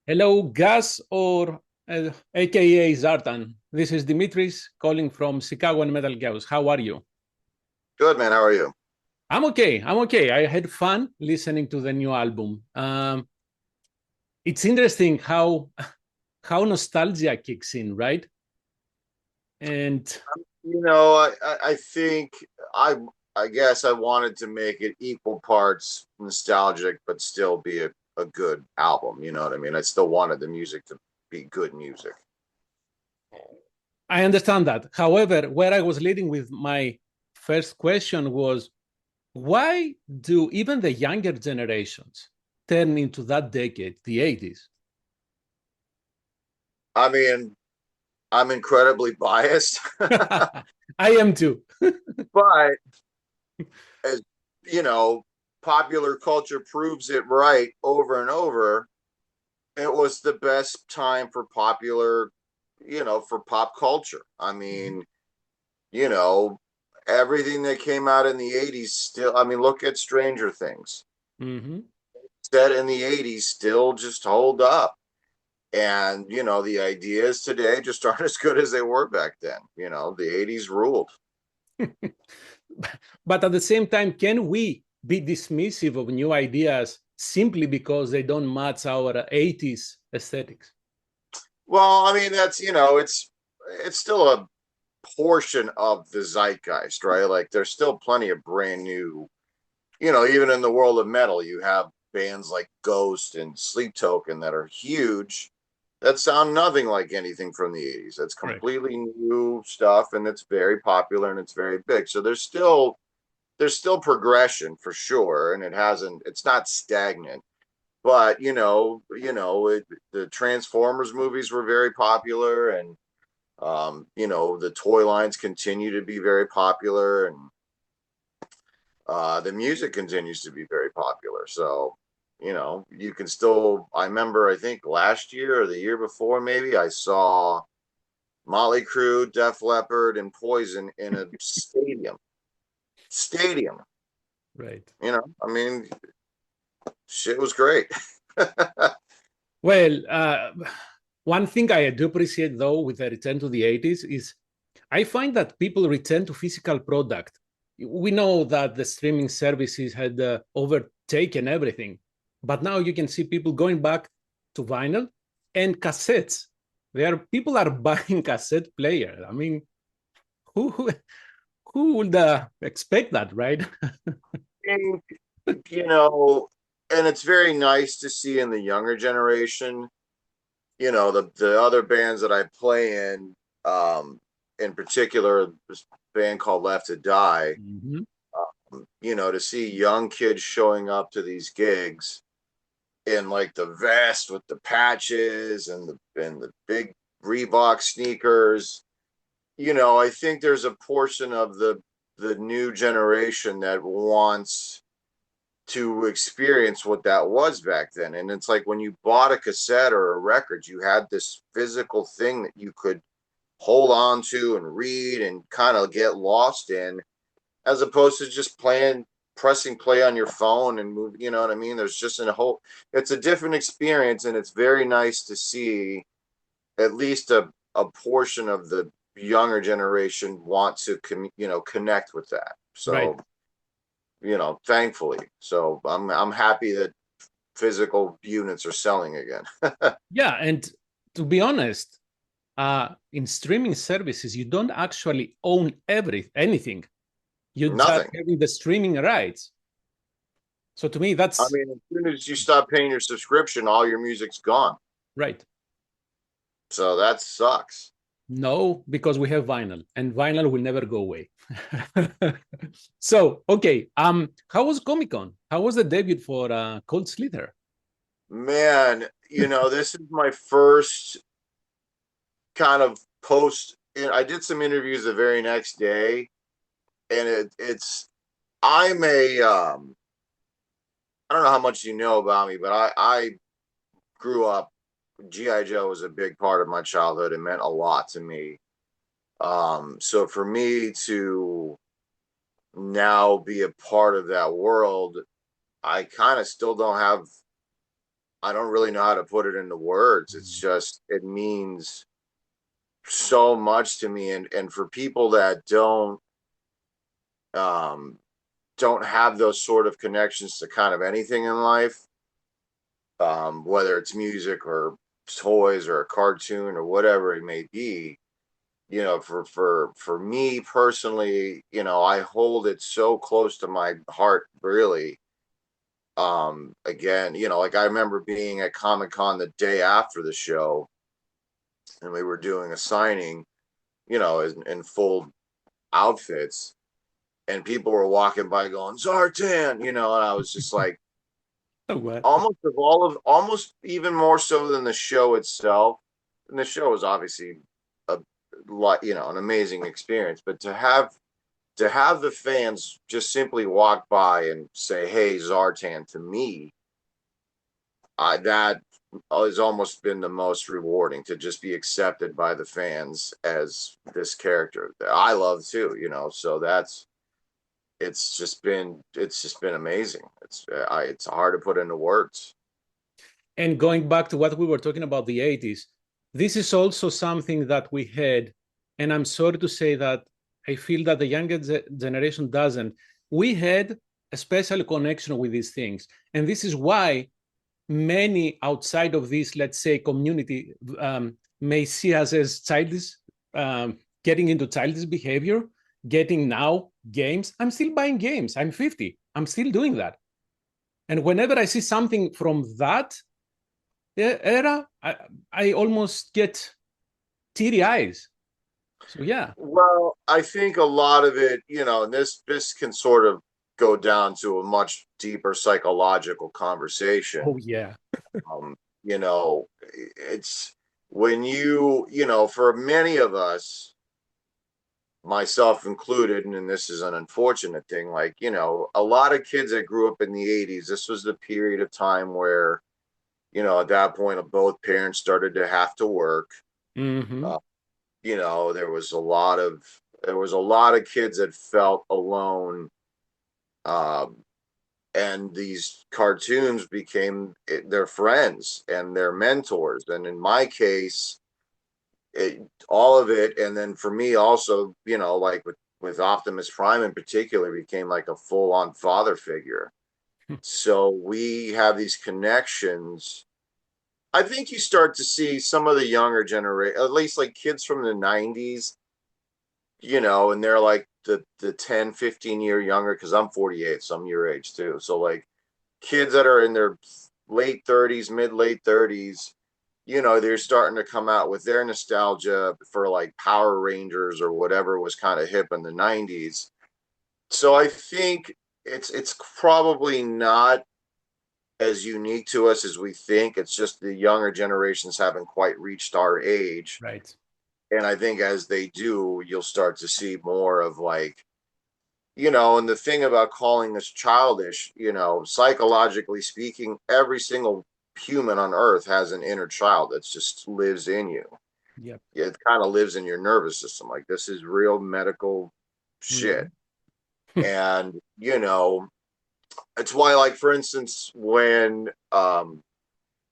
Hello, Gus, or aka Zartan. This is Dimitris calling from Chicago and Metalkaoz. How are you? Good, man. How are you? I'm okay. I'm okay. I had fun listening to the new album. It's interesting how nostalgia kicks in, right? And I think I I guess I wanted to make it equal parts nostalgic, but still be a good album. You know what I mean? I still wanted the music to be good music. I understand that. However, where I was leading with my first question was, why do even the younger generations turn into that decade, the 80s? I mean, I'm incredibly biased, I am too. but as you know, popular culture proves it right over and over. It was the best time for for pop culture. I mean, you know, everything that came out in the 80s still, I mean, look at Stranger Things. Mm-hmm. Set in the 80s still just hold up. And, the ideas today just aren't as good as they were back then. The 80s ruled. But at the same time, can we be dismissive of new ideas simply because they don't match our 80s aesthetics? Well, I mean, it's still a portion of the zeitgeist, right? Like there's still plenty of brand new, even in the world of metal, you have bands like Ghost and Sleep Token that are huge that sound nothing like anything from the 80s. That's Correct. completely new stuff and it's very popular and it's very big. So there's still progression for sure and it's not stagnant. But the Transformers movies were very popular and the toy lines continue to be very popular and the music continues to be very popular. So, you can still, I remember, I think last year or the year before, maybe I saw Motley Crue, Def Leppard, and Poison in a stadium. Stadium. Right. I mean, shit was great. Well, one thing I do appreciate though with the return to the 80s is I find that people return to physical product. We know that the streaming services had overtaken everything, but now you can see people going back to vinyl and cassettes. People are buying cassette player. I mean, who who, who would expect that, right? And, and it's very nice to see in the younger generation, the other bands that I play in particular, this band called Left to Die, Mm-hmm. to see young kids showing up to these gigs in like the vest with the patches and the big Reebok sneakers. I think there's a portion of the new generation that wants to experience what that was back then. And it's like when you bought a cassette or a record, you had this physical thing that you could hold on to and read and kind of get lost in, as opposed to just pressing play on your phone and move. You know what I mean? There's just it's a different experience, and it's very nice to see at least a portion of the younger generation want to connect with that. Right. So thankfully, so I'm happy that physical units are selling again. Yeah, and to be honest, in streaming services, you don't actually own anything. You just Nothing. having the streaming rights. So to me, I that's mean, as soon as you stop paying your subscription, all your music's gone. right. So that sucks. No, because we have vinyl, and vinyl will never go away. So okay, how was Comic Con? How was the debut for Cold Slither? Man, this is my first kind of post. I did some interviews the very next day, and I'm a I don't know how much you know about me, but I grew up. G.I. Joe was a big part of my childhood. It meant a lot to me. So for me to now be a part of that world, I kind of still don't have. I don't really know how to put it into words. It's just, it means so much to me. And for people that don't have those sort of connections to kind of anything in life, whether it's music or toys or a cartoon or whatever it may be, you know, for me personally, you know, I hold it so close to my heart, really. Again, you know, like I remember being at Comic-Con the day after the show, and we were doing a signing, you know, in full outfits, and people were walking by going Zartan, you know, and I was just like, Oh, what? almost even more so than the show itself. And the show was obviously a lot, you know, an amazing experience, but to have the fans just simply walk by and say, "Hey, Zartan," to me, that has almost been the most rewarding, to just be accepted by the fans as this character that I love too, you know. So it's just been amazing. It's hard to put into words. And going back to what we were talking about the 80s, this is also something that we had, and I'm sorry to say that I feel that the younger generation doesn't. We had a special connection with these things. And this is why many outside of this, let's say, community may see us as childish, getting into childish behavior, getting now games. I'm still buying games. I'm 50. I'm still doing that. And whenever I see something from that era, I almost get teary eyes. So yeah. Well, I think a lot of it, you know, and this can sort of go down to a much deeper psychological conversation. Oh yeah. You know, it's when you know, for many of us, myself included, and this is an unfortunate thing, like, you know, a lot of kids that grew up in the 80s, this was the period of time where, you know, at that point, both parents started to have to work. Mm-hmm. You know, there was a lot of kids that felt alone, um, and these cartoons became their friends and their mentors. And in my case, all of it, and then for me also, you know, like with Optimus Prime in particular, became like a full-on father figure. So we have these connections. I think you start to see some of the younger generation, at least like kids from the 90s, you know, and they're like the 10, 15-year younger, because I'm 48, so I'm your age too. So like kids that are in their late 30s, late 30s, you know, they're starting to come out with their nostalgia for like Power Rangers or whatever was kind of hip in the 90s. So I think it's probably not as unique to us as we think. It's just the younger generations haven't quite reached our age. Right. And I think as they do, you'll start to see more of like, you know, and the thing about calling this childish, you know, psychologically speaking, every single human on earth has an inner child that just lives in you. Yep. It kind of lives in your nervous system. Like, this is real medical shit. Mm-hmm. And, you know, it's why, like, for instance, when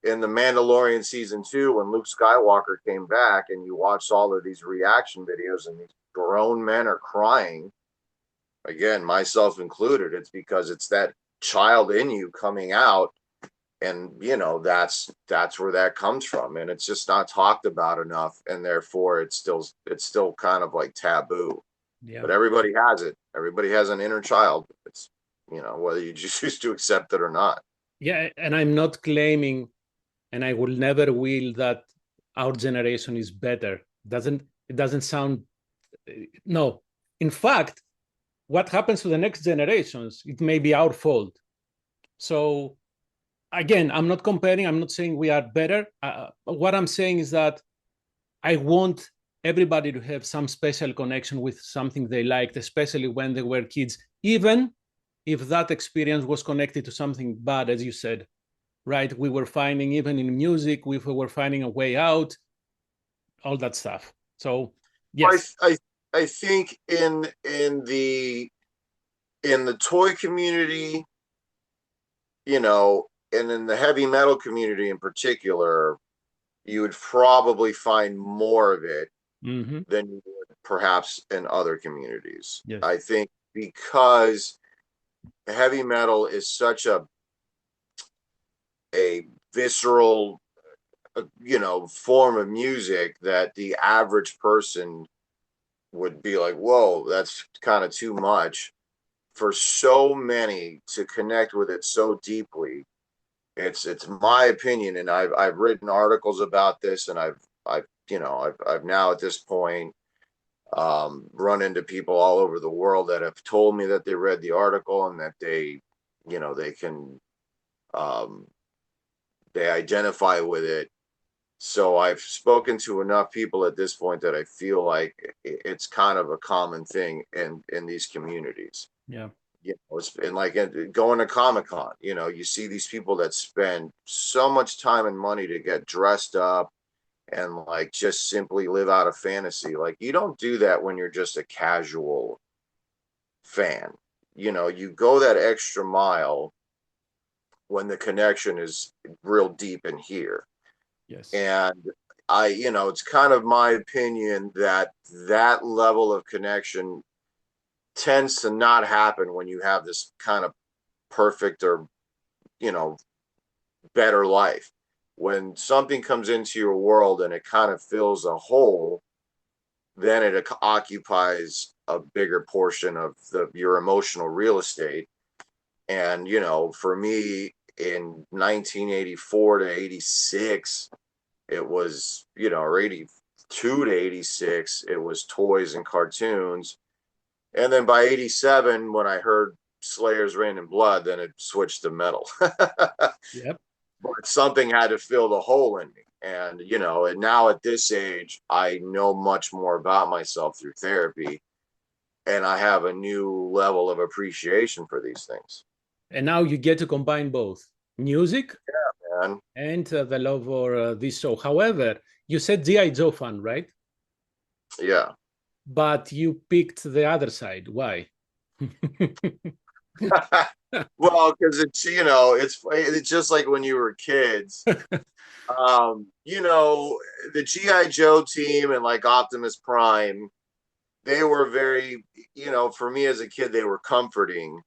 in the Mandalorian season 2, when Luke Skywalker came back and you watch all of these reaction videos and these grown men are crying, again, myself included, it's because it's that child in you coming out. And, you know, that's where that comes from. And it's just not talked about enough. And therefore it's still kind of like taboo. Yeah. But everybody has it. Everybody has an inner child. It's, you know, whether you just choose to accept it or not. Yeah. And I'm not claiming, and I will never will, that our generation is better. It doesn't sound, no. In fact, what happens to the next generations, it may be our fault. So again, I'm not comparing, I'm not saying we are better. What I'm saying is that I want everybody to have some special connection with something they liked, especially when they were kids, even if that experience was connected to something bad, as you said, right? We were finding, even in music, we were finding a way out, all that stuff. So yes. I think in the toy community, you know, and in the heavy metal community in particular, you would probably find more of it than you would perhaps in other communities. Yes. I think because heavy metal is such a visceral, form of music that the average person would be like, whoa, that's kind of too much. For so many to connect with it so deeply, it's my opinion, and I've written articles about this, and I've now at this point run into people all over the world that have told me that they read the article and that they can they identify with it. So I've spoken to enough people at this point that I feel like it's kind of a common thing in these communities. Yeah. It's been like going to Comic-Con, you see these people that spend so much time and money to get dressed up and like just simply live out a fantasy. Like you don't do that when you're just a casual fan. You go that extra mile when the connection is real deep in here. Yes. And it's kind of my opinion that that level of connection tends to not happen when you have this kind of perfect or, better life. When something comes into your world and it kind of fills a hole, then it occupies a bigger portion of your emotional real estate. And, for me in 1984 to 86, it was, or 82 to 86, it was toys and cartoons. And then by 87, when I heard Slayer's Rain and Blood, then it switched to metal. Yep. But something had to fill the hole in me. And, and now at this age, I know much more about myself through therapy. And I have a new level of appreciation for these things. And now you get to combine both music Man. and the love for this show. However, you said G.I. Joe fan, right? Yeah. But you picked the other side. Why? Well, because it's just like when you were kids. The G.I. Joe team and like Optimus Prime, they were very, for me as a kid, they were comforting.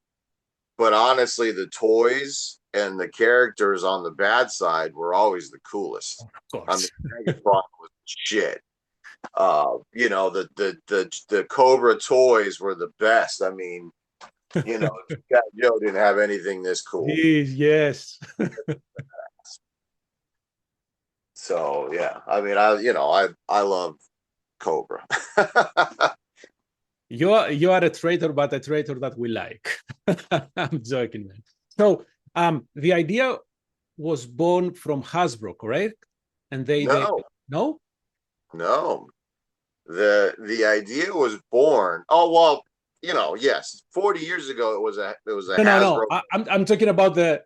But honestly, the toys and the characters on the bad side were always the coolest. Of course. Megatron was shit. The Cobra toys were the best. I mean, Joe didn't have anything this cool. Yes. So yeah, I mean, I love Cobra. You are a traitor, but a traitor that we like. I'm joking, man. So the idea was born from Hasbro, correct? And they no? No. The idea was born. Oh well, yes. 40 years ago it was a Hasbro. No. I'm talking about the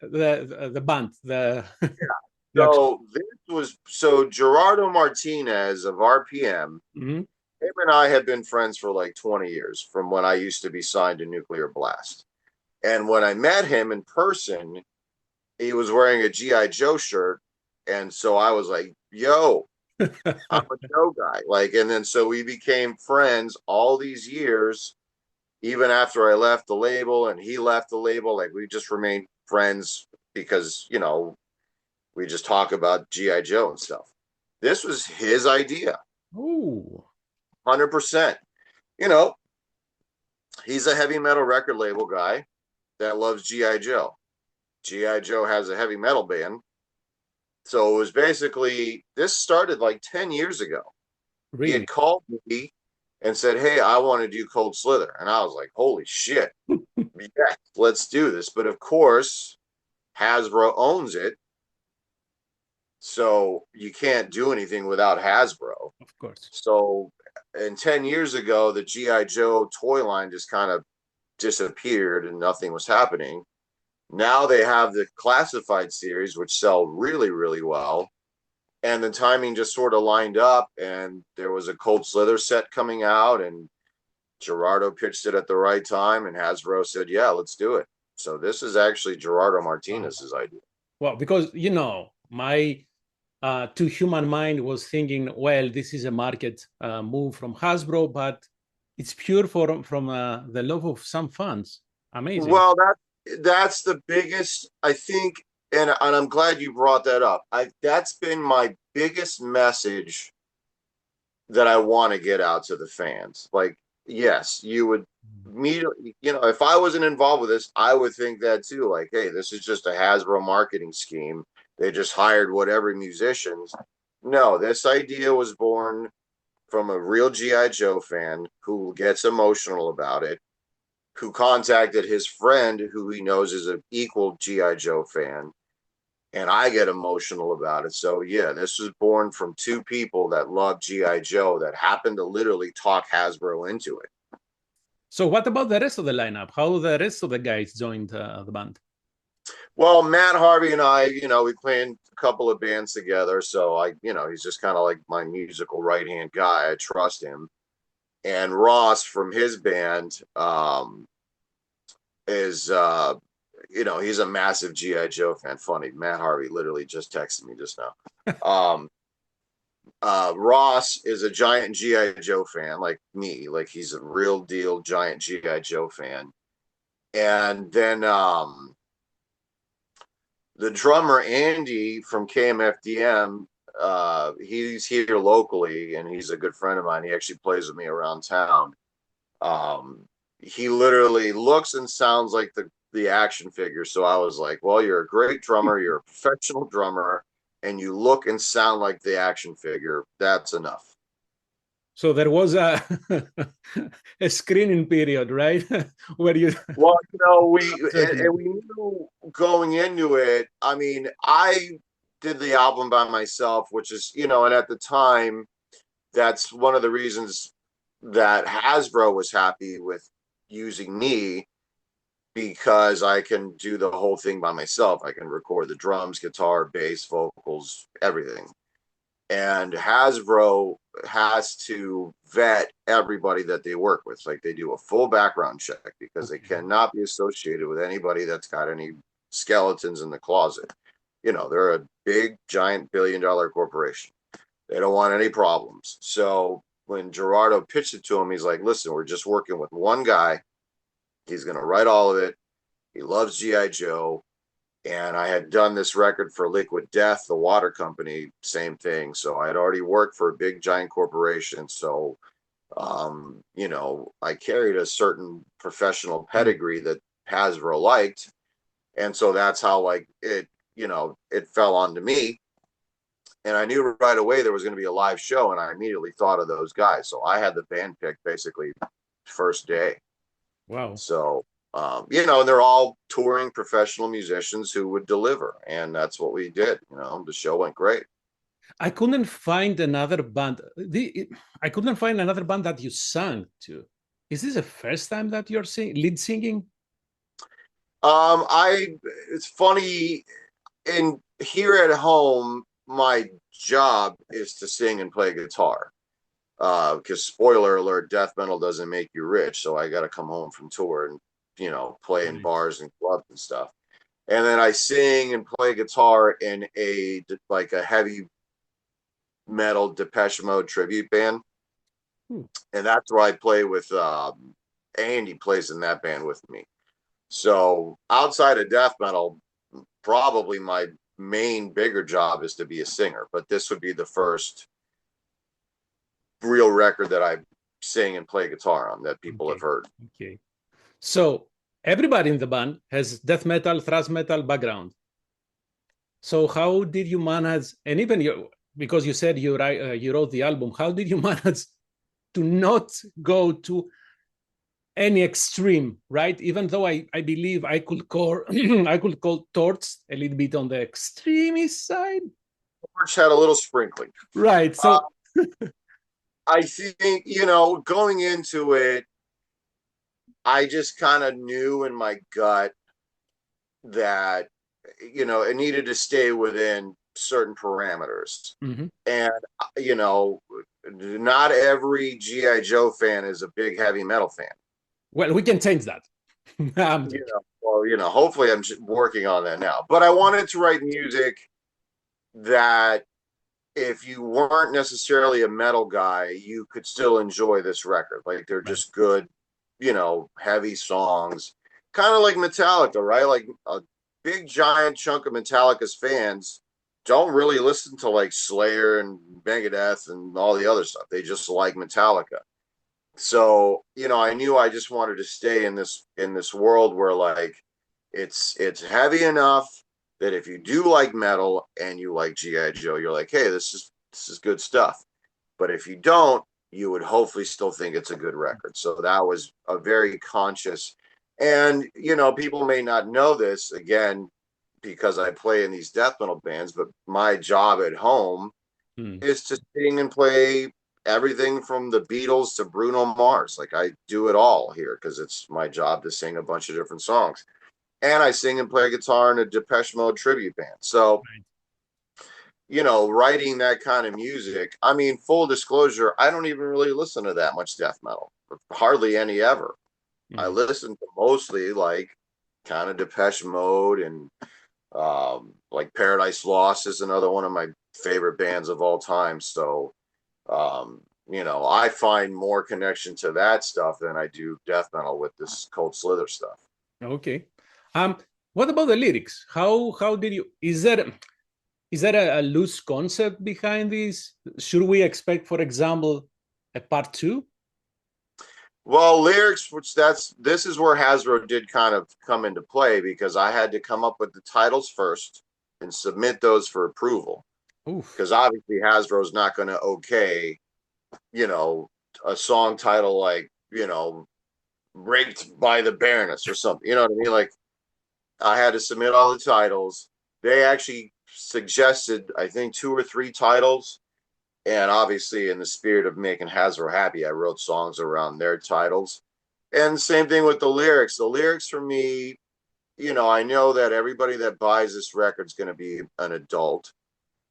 band. So Gerardo Martinez of RPM. Mm-hmm. Him and I had been friends for like 20 years from when I used to be signed to Nuclear Blast. And when I met him in person, he was wearing a G.I. Joe shirt. And so I was like, yo, I'm a Joe guy. Like, and then so we became friends all these years, even after I left the label and he left the label. Like, we just remained friends because, we just talk about G.I. Joe and stuff. This was his idea. Ooh. 100%. He's a heavy metal record label guy that loves G.I. Joe. G.I. Joe has a heavy metal band. So it was basically, this started like 10 years ago. Really? He had called me and said, hey, I want to do Cold Slither. And I was like, holy shit. Yeah, let's do this. But of course, Hasbro owns it. So you can't do anything without Hasbro. Of course. So, and 10 years ago, the G.I. Joe toy line just kind of disappeared and nothing was happening. Now they have the classified series, which sell really, really well. And the timing just sort of lined up, and there was a Cold Slither set coming out, and Gerardo pitched it at the right time, and Hasbro said, yeah, let's do it. So this is actually Gerardo Martinez's idea. Well, because, you know, my to human mind was thinking, well, this is a market move from Hasbro, but it's pure from the love of some fans. Amazing. Well, that's the biggest, I think, and I'm glad you brought that up. That's been my biggest message that I want to get out to the fans. Like, yes, you would immediately, you know, if I wasn't involved with this, I would think that too. Like, hey, this is just a Hasbro marketing scheme. They just hired whatever musicians. No, this idea was born from a real G.I. Joe fan who gets emotional about it, who contacted his friend who he knows is an equal G.I. Joe fan, and I get emotional about it. So yeah, this was born from two people that love G.I. Joe that happened to literally talk Hasbro into it. So what about the rest of the lineup? How the rest of the guys joined the band? Well, Matt Harvey and I, you know, we played a couple of bands together. So you know, he's just kind of like my musical right-hand guy. I trust him. And Ross from his band is you know, he's a massive G.I. Joe fan. Funny, Matt Harvey literally just texted me just now. Ross is a giant G.I. Joe fan, like me. Like, he's a real deal giant G.I. Joe fan. And then the drummer Andy from KMFDM, he's here locally, and he's a good friend of mine. He actually plays with me around town. He literally looks and sounds like the action figure. So I was like, well, you're a great drummer, you're a professional drummer, and you look and sound like the action figure. That's enough. So there was a a screening period, right? Where you Well, you know, we knew going into it. I mean, I did the album by myself, which is, you know, and at the time, that's one of the reasons that Hasbro was happy with using me, because I can do the whole thing by myself. I can record the drums, guitar, bass, vocals, everything. And Hasbro has to vet everybody that they work with. Like, they do a full background check because they cannot be associated with anybody that's got any skeletons in the closet. You know, they're a big, giant billion-dollar corporation. They don't want any problems. So when Gerardo pitched it to him, he's like, listen, we're just working with one guy. He's going to write all of it. He loves G.I. Joe. And I had done this record for Liquid Death, the water company, same thing. So I had already worked for a big giant corporation. So, you know, I carried a certain professional pedigree that Hasbro liked. And so that's how, like, it, you know, it fell onto me. And I knew right away there was going to be a live show, and I immediately thought of those guys. So I had the band picked basically first day. Wow. So, you know, and they're all touring professional musicians who would deliver. And that's what we did. You know, the show went great. I couldn't find another band. I couldn't find another band that you sang to. Is this the first time that you're lead singing? It's funny, in here at home, my job is to sing and play guitar. Because spoiler alert, death metal doesn't make you rich. So I got to come home from tour and, you know, play in bars and clubs and stuff. And then I sing and play guitar in a heavy metal Depeche Mode tribute band. And that's where I play with Andy plays in that band with me. So outside of death metal, probably my main bigger job is to be a singer, but this would be the first real record that I sing and play guitar on that people have heard. Okay. So everybody in the band has death metal, thrash metal background. So how did you manage, and even you, because you said you wrote the album, how did you manage to not go to any extreme, right? Even though I believe I could call I could call Torch a little bit on the extremist side. Torch had a little sprinkling. Right. So I think, you know, going into it, I just kind of knew in my gut that, you know, it needed to stay within certain parameters. And, you know, not every G.I. Joe fan is a big heavy metal fan. Well, we can change that. I'm You joking. know, well, hopefully I'm working on that now. But I wanted to write music that if you weren't necessarily a metal guy, you could still enjoy this record. Like they're Right. just good, heavy songs, kind of like Metallica, right? Like a big giant chunk of Metallica's fans don't really listen to like Slayer and Megadeth and all the other stuff. They just like Metallica. So, I knew I just wanted to stay in this world where like it's heavy enough that if you do like metal and you like G.I. Joe, you're like, hey, this is good stuff. But if you don't, you would hopefully still think it's a good record. So that was a very conscious, and people may not know this again because I play in these death metal bands, but my job at home Mm. is to sing and play everything from the Beatles to Bruno Mars. Like I do it all here because it's my job to sing a bunch of different songs. And I sing and play guitar in a Depeche Mode tribute band. So, Right. writing that kind of music, I mean, full disclosure, I don't even really listen to that much death metal, hardly any ever. I Mm. listen to mostly like kind of Depeche Mode and like Paradise Lost is another one of my favorite bands of all time. So, I find more connection to that stuff than I do death metal with this Cold Slither stuff. Okay. Um, what about the lyrics? How did you is there a loose concept behind this? Should we expect, for example, a part two? Well, lyrics, which this is where Hasbro did kind of come into play because I had to come up with the titles first and submit those for approval. Oof. Because obviously Hasbro's not going to okay, you know, a song title like, Raped by the Baroness or something. You know what I mean? Like I had to submit all the titles. They actually suggested, I think, two or three titles. And obviously, in the spirit of making Hasbro happy, I wrote songs around their titles. And same thing with the lyrics. The lyrics for me, I know that everybody that buys this record is going to be an adult.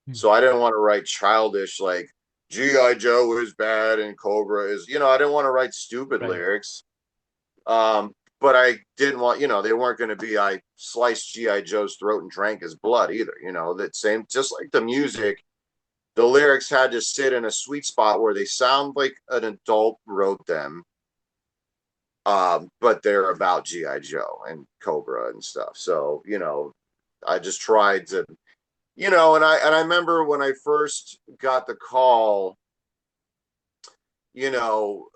Mm. So I didn't want to write childish like G.I. Joe is bad and Cobra is, I didn't want to write stupid Right. lyrics. But I didn't want, they weren't going to be, I sliced G.I. Joe's throat and drank his blood either. That same, just like the music, the lyrics had to sit in a sweet spot where they sound like an adult wrote them, but they're about GI Joe and Cobra and stuff. So I just tried to, and I remember when I first got the call, you know,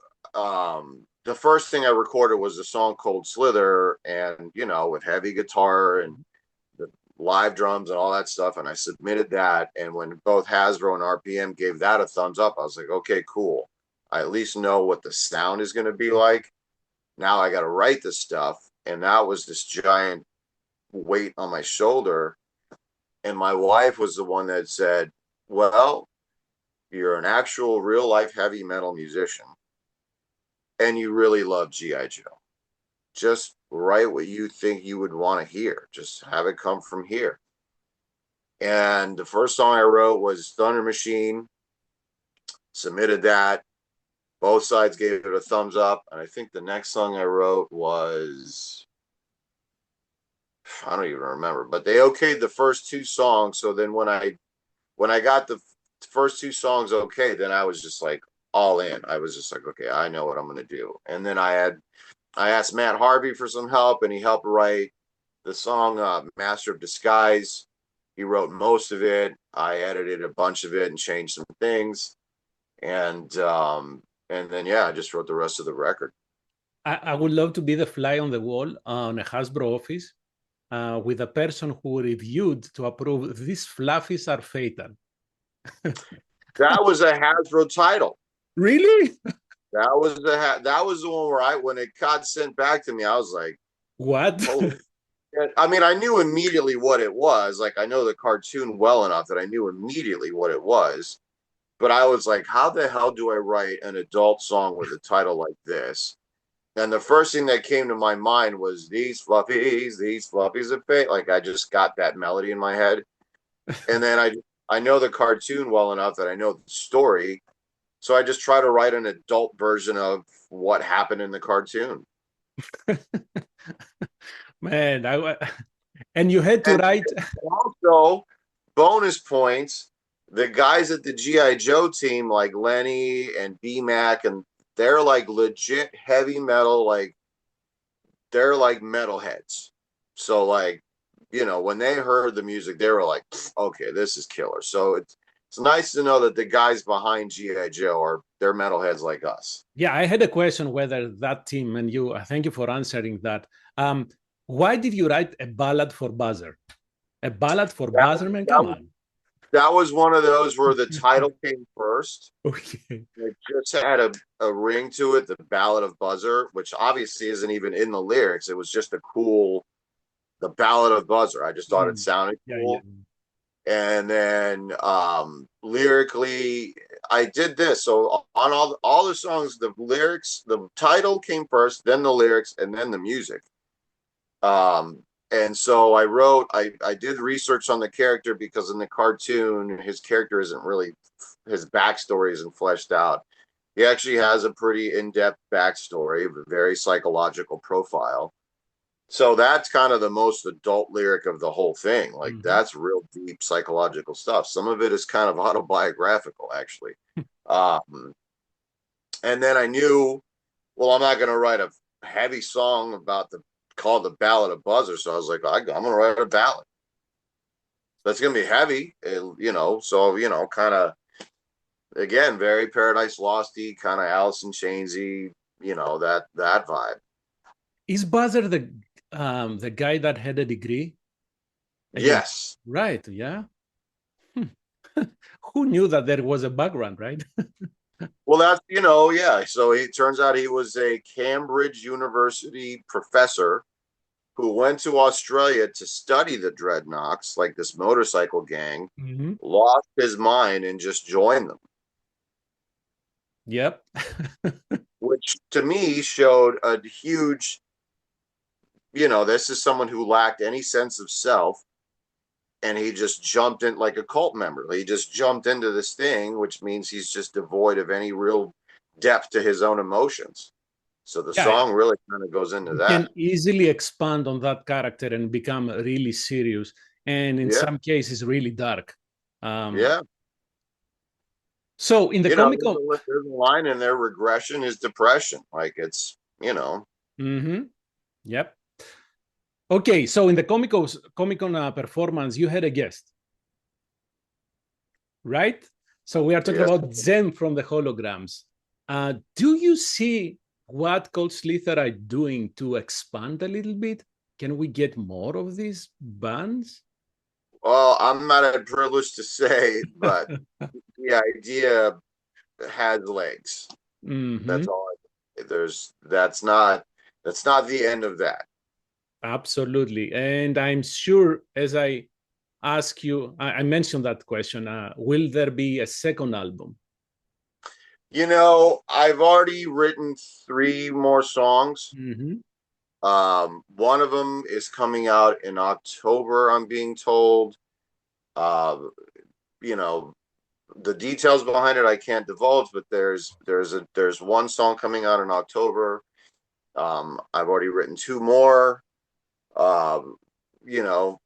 the first thing I recorded was the song "Cold Slither," and with heavy guitar and the live drums and all that stuff, and I submitted that. And when both Hasbro and RPM gave that a thumbs up, I was like, okay, cool. I at least know what the sound is going to be like. Now I got to write this stuff. And that was this giant weight on my shoulder. And my wife was the one that said, well, you're an actual real life heavy metal musician and you really love G.I. Joe. Just write what you think you would want to hear. Just have it come from here. And the first song I wrote was Thunder Machine, submitted that. Both sides gave it a thumbs up. And I think the next song I wrote was, I don't even remember, but they okayed the first two songs. So then when I got the first two songs okay, then I was just like all in. I was just like, okay, I know what I'm gonna do. And then I asked Matt Harvey for some help, and he helped write the song Master of Disguise. He wrote most of it. I edited a bunch of it and changed some things. And then yeah, I just wrote the rest of the record. I would love to be the fly on the wall on a Hasbro office with a person who reviewed to approve these fluffies are fatal. That was a Hasbro title. Really? That was the one where when it got sent back to me, I was like, What? holy. I mean, I knew immediately what it was. Like, I know the cartoon well enough that I knew immediately what it was. But I was like, how the hell do I write an adult song with a title like this? And the first thing that came to my mind was these fluffies are fake. Like, I just got that melody in my head. And then I know the cartoon well enough that I know the story. So I just try to write an adult version of what happened in the cartoon. Man, and you had to And write. also, bonus points, the guys at the G.I. Joe team, like Lenny and B-Mac, and they're like legit heavy metal, like they're like metalheads. So like, when they heard the music, they were like, okay, this is killer. So it's nice to know that the guys behind G.I. Joe they're metalheads like us. Yeah, I had a question whether that team, and you, thank you for answering that. Why did you write a ballad for Buzzer? A ballad for That, Buzzer, man? Come that, on. that was one of those where the title came first. Okay. It just had a ring to it, the Ballad of Buzzer, which obviously isn't even in the lyrics. It was just the Ballad of Buzzer. I just thought it Mm. sounded Yeah, yeah. cool. And then lyrically, I did this. So on all the songs, the lyrics, the title came first, then the lyrics, and then the music. And so I did research on the character because in the cartoon, his character isn't really, his backstory isn't fleshed out. He actually has a pretty in-depth backstory, a very psychological profile. So that's kind of the most adult lyric of the whole thing. Like Mm-hmm. that's real deep psychological stuff. Some of it is kind of autobiographical, actually. Um, and then I knew, well, I'm not going to write a heavy song called the Ballad of Buzzer. So I was like, I'm going to write a ballad. That's going to be heavy, so, kind of, again, very Paradise Losty, kind of Alice in Chainsy, that vibe. Is Buzzer the guy that had a degree? Yes. Right, yeah. Hmm. Who knew that there was a background, right? Well, yeah. So it turns out he was a Cambridge University professor who went to Australia to study the Dreadnoks, like this motorcycle gang, Mm-hmm. lost his mind and just joined them, Yep. which to me showed a huge, this is someone who lacked any sense of self. And he just jumped in like a cult member. He just jumped into this thing, which means he's just devoid of any real depth to his own emotions. So the Yeah, song really kind of goes into you that. can easily expand on that character and become really serious, and in Yeah. some cases, really dark. Um, Yeah. so in the comical, There's a line in there, regression is depression. Like mm-hmm. Yep. Okay, so in the Comic Con performance, you had a guest, right? So we are talking yes. about Zen from the holograms. Do you see what Cold Slither are doing to expand a little bit? Can we get more of these bands? Well, I'm not privileged to say, but the idea has legs. Mm-hmm. That's all. That's not the end of that. Absolutely. And I'm sure as I ask you, I mentioned that question, will there be a second album? I've already written 3 more songs. Mm-hmm. One of them is coming out in October, I'm being told. Uh, you know, the details behind it I can't divulge, but there's one song coming out in October. I've already written 2 more. Um, you know,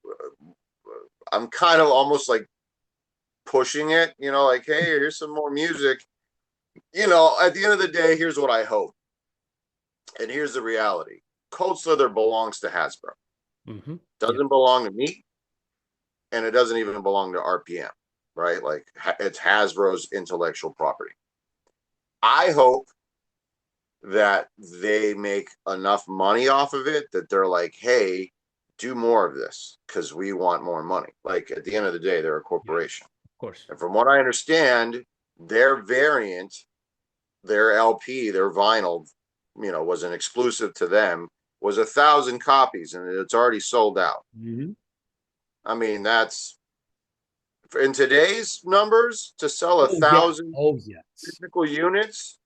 I'm kind of almost like pushing it, like, hey, here's some more music. At the end of the day, here's what I hope. And here's the reality. Cold Slither belongs to Hasbro. Mm-hmm. Yeah, Doesn't belong to me, and it doesn't even belong to RPM, right? Like it's Hasbro's intellectual property. I hope that they make enough money off of it that they're like, hey, do more of this because we want more money. Like at the end of the day, they're a yeah, corporation. of course. And from what I understand, their variant, their LP, their vinyl, was an exclusive to them, was 1,000 copies and it's already sold out. Mm-hmm. I mean, that's in today's numbers to sell a Oh, yeah. thousand Oh, yes. physical units,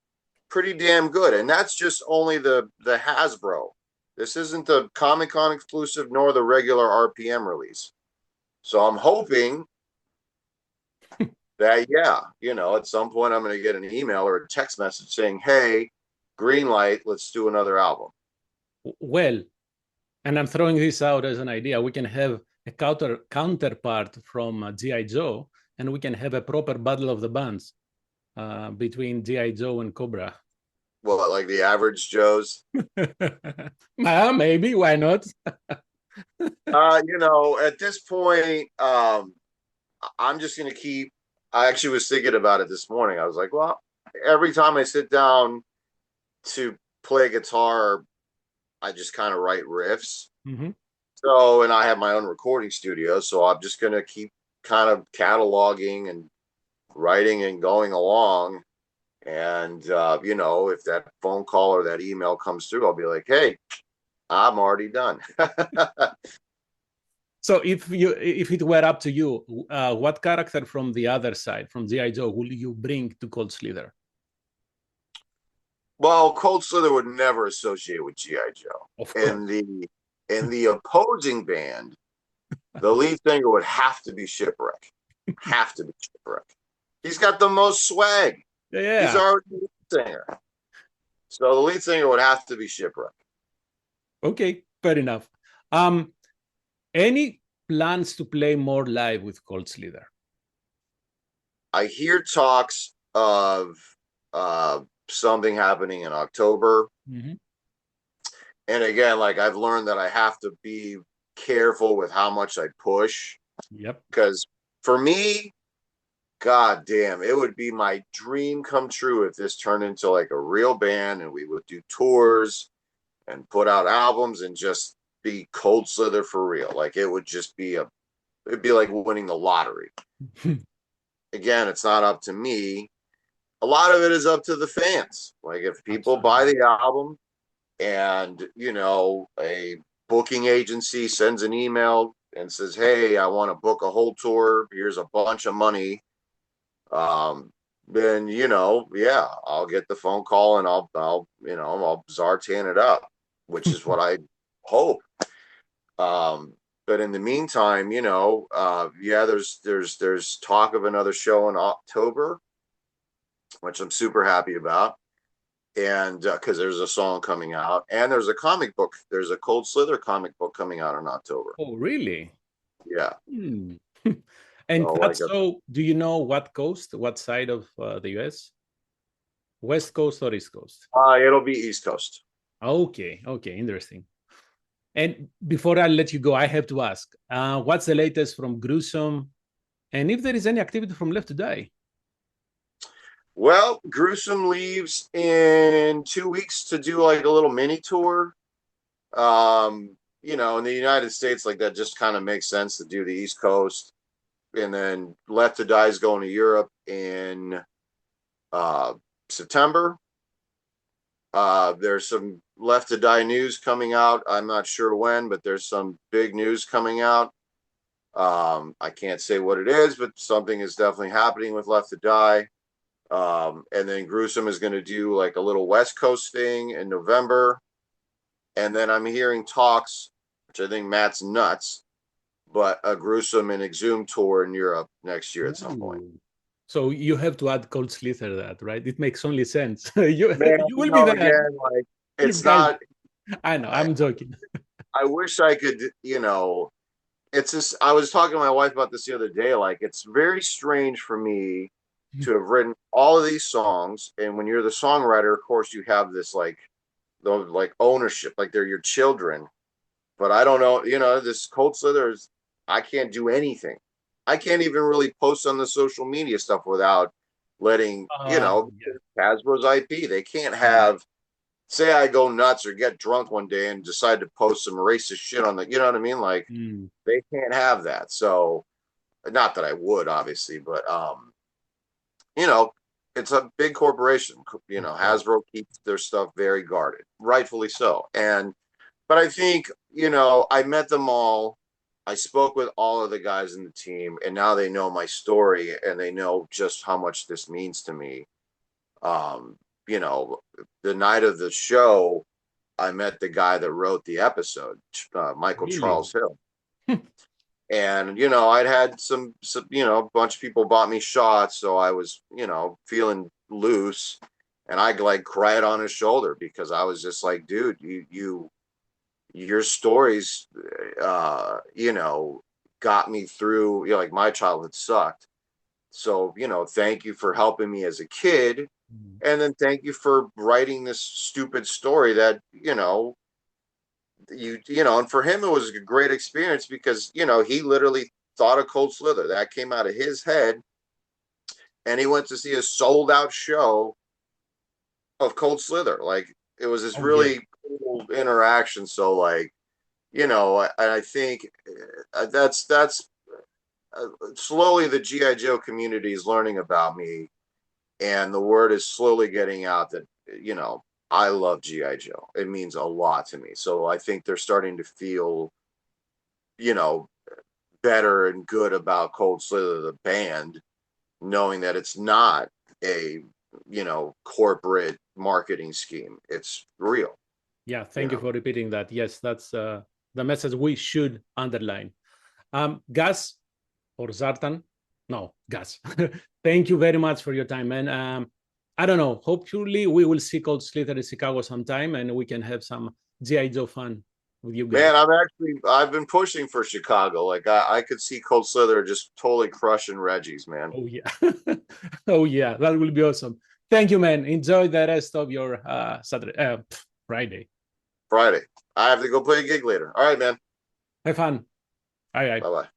pretty damn good. And that's just only the Hasbro. This isn't the Comic Con exclusive nor the regular RPM release. So I'm hoping that, yeah, at some point I'm going to get an email or a text message saying, hey, green light, let's do another album. Well, and I'm throwing this out as an idea. We can have a counterpart from G.I. Joe, and we can have a proper battle of the bands between G.I. Joe and Cobra. Well, like the average Joes. Maybe, why not? At this point, I'm just gonna keep. I actually was thinking about it this morning. I was like, well, every time I sit down to play guitar, I just kind of write riffs. Mm-hmm. So, and I have my own recording studio, so I'm just gonna keep kind of cataloging and writing and going along. And if that phone call or that email comes through, I'll be like, hey, I'm already done. So if it were up to you, what character from the other side, from G.I. Joe, will you bring to Cold Slither? Well, Cold Slither would never associate with G.I. Joe. Of course. In the opposing band, the lead singer would have to be Shipwreck. Have to be Shipwreck. He's got the most swag. Yeah. He's already the lead singer. So the lead singer would have to be Shipwreck. Okay, fair enough. Any plans to play more live with Cold Slither? I hear talks of something happening in October. Mm-hmm. And again, like I've learned that I have to be careful with how much I push. Yep. Because for me, God damn, it would be my dream come true if this turned into like a real band and we would do tours and put out albums and just be Cold Slither for real. Like it would just be it'd be like winning the lottery. Again, it's not up to me. A lot of it is up to the fans. Like if people buy the album and, a booking agency sends an email and says, hey, I want to book a whole tour. Here's a bunch of money. Then, I'll get the phone call and I'll Zartan it up, which is what I hope. But in the meantime, there's talk of another show in October, which I'm super happy about. And because there's a song coming out and there's a comic book. There's a Cold Slither comic book coming out in October. Oh, really? Yeah. And do you know what coast, what side of the US? West Coast or East Coast? It'll be East Coast. Okay, interesting. And before I let you go, I have to ask, what's the latest from Gruesome? And if there is any activity from Left to Die? Well, Gruesome leaves in 2 weeks to do like a little mini tour. In the United States, like that just kind of makes sense to do the East Coast. And then Left to Die is going to Europe in September. There's some Left to Die news coming out. I'm not sure when, but there's some big news coming out. I can't say what it is, but something is definitely happening with Left to Die. And then Gruesome is going to do like a little West Coast thing in November. And then I'm hearing talks, which I think Matt's nuts, but a Gruesome and Exhumed tour in Europe next year at some point. So you have to add Cold Slither that, right? It makes only sense. you will be there. Again, like it's not. I know. I'm joking. I wish I could. It's just. I was talking to my wife about this the other day. Like it's very strange for me to have written all of these songs, and when you're the songwriter, of course, you have this like ownership, like they're your children. But I don't know. This Cold Slither is. I can't do anything. I can't even really post on the social media stuff without letting, Hasbro's IP. They can't have, say I go nuts or get drunk one day and decide to post some racist shit on you know what I mean? Like, they can't have that. So, not that I would, obviously, but, it's a big corporation. Hasbro keeps their stuff very guarded, rightfully so. But I think, I met them all. I spoke with all of the guys in the team, and now they know my story and they know just how much this means to me. The night of the show, I met the guy that wrote the episode, Michael Charles Hill. And, I'd had some, a bunch of people bought me shots. So I was, feeling loose, and I like cried on his shoulder because I was just like, dude, you your stories, you know, got me through, you know, like my childhood sucked. So, you know, thank you for helping me as a kid. And then thank you for writing this stupid story that, you know, and for him, it was a great experience because, you know, he literally thought of Cold Slither. That came out of his head. And he went to see a sold out show of Cold Slither. Like, it was this Oh yeah. really cool interaction. So, like, you know, I think that's slowly the G.I. Joe community is learning about me, and the word is slowly getting out that, you know, I love G.I. Joe. It means a lot to me. So I think they're starting to feel, you know, better and good about Cold Slither, the band, knowing that it's not a, you know, corporate marketing scheme. It's real, Yeah, you thank you know. for repeating that. Yes, that's the message we should underline. Gus or Zartan? No, Gus. Thank you very much for your time, man. I don't know. Hopefully, we will see Cold Slither in Chicago sometime, and we can have some GI Joe fun with you guys. Man, I've been pushing for Chicago. Like I could see Cold Slither just totally crushing Reggie's, man. Oh yeah, oh yeah, that will be awesome. Thank you, man. Enjoy the rest of your Saturday, Friday. Friday. I have to go play a gig later. All right, man. Have fun. Bye, bye. Bye bye.